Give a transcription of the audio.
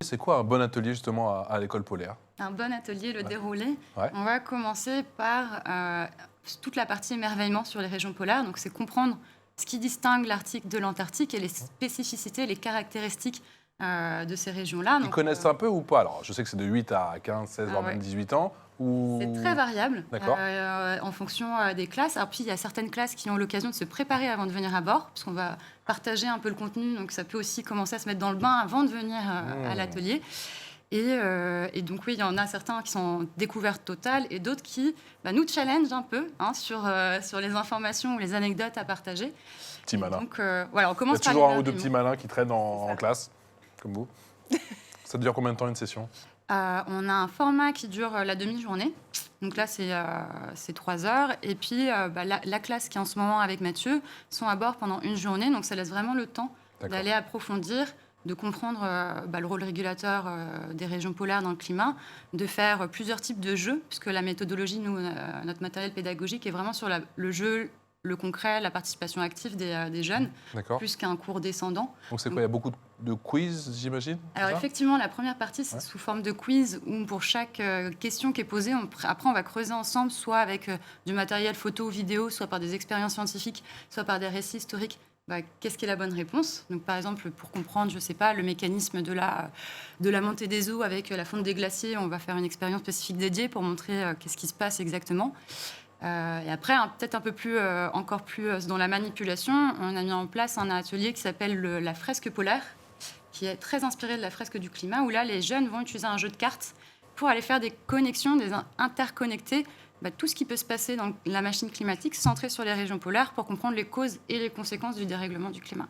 C'est quoi un bon atelier justement à l'école polaire? Un bon atelier, le déroulé. Ouais. On va commencer par toute la partie émerveillement sur les régions polaires. Donc, c'est comprendre ce qui distingue l'Arctique de l'Antarctique et les spécificités, les caractéristiques de ces régions-là. Ils Donc, connaissent un peu ou pas? Alors, je sais que c'est de 8 à 15, 16, voire ouais. même 18 ans. Ou... C'est très variable D'accord. en fonction des classes. Alors, puis, il y a certaines classes qui ont l'occasion de se préparer avant de venir à bord, puisqu'on va partager un peu le contenu. Donc, ça peut aussi commencer à se mettre dans le bain avant de venir à l'atelier. Et donc, oui, il y en a certains qui sont en découverte totale et d'autres qui nous challengent un peu sur les informations ou les anecdotes à partager. Petit malin. Donc, voilà, on Il y commence a par toujours un ou deux l'émerveillement. petits malins qui traînent en classe, comme vous. Ça dure combien de temps une session? On a un format qui dure la demi-journée. Donc là, c'est 3 heures. Et puis, la classe qui est en ce moment avec Mathieu sont à bord pendant une journée. Donc, ça laisse vraiment le temps d'aller approfondir, de comprendre le rôle régulateur des régions polaires dans le climat, de faire plusieurs types de jeux, puisque la méthodologie, notre matériel pédagogique est vraiment sur le jeu, le concret, la participation active des jeunes, plus qu'un cours descendant. Donc c'est quoi? Il y a beaucoup de quiz, j'imagine? Alors effectivement, la première partie, c'est sous forme de quiz, où pour chaque question qui est posée, après on va creuser ensemble, soit avec du matériel photo ou vidéo, soit par des expériences scientifiques, soit par des récits historiques. Qu'est-ce qui est la bonne réponse? Donc, par exemple, pour comprendre, je ne sais pas, le mécanisme de la montée des eaux avec la fonte des glaciers, on va faire une expérience spécifique dédiée pour montrer qu'est-ce qui se passe exactement. Et après, peut-être un peu plus, encore plus dans la manipulation, on a mis en place un atelier qui s'appelle la fresque polaire, qui est très inspiré de la fresque du climat, où là, les jeunes vont utiliser un jeu de cartes pour aller faire des connexions, des interconnectés, tout ce qui peut se passer dans la machine climatique centrée sur les régions polaires pour comprendre les causes et les conséquences du dérèglement du climat.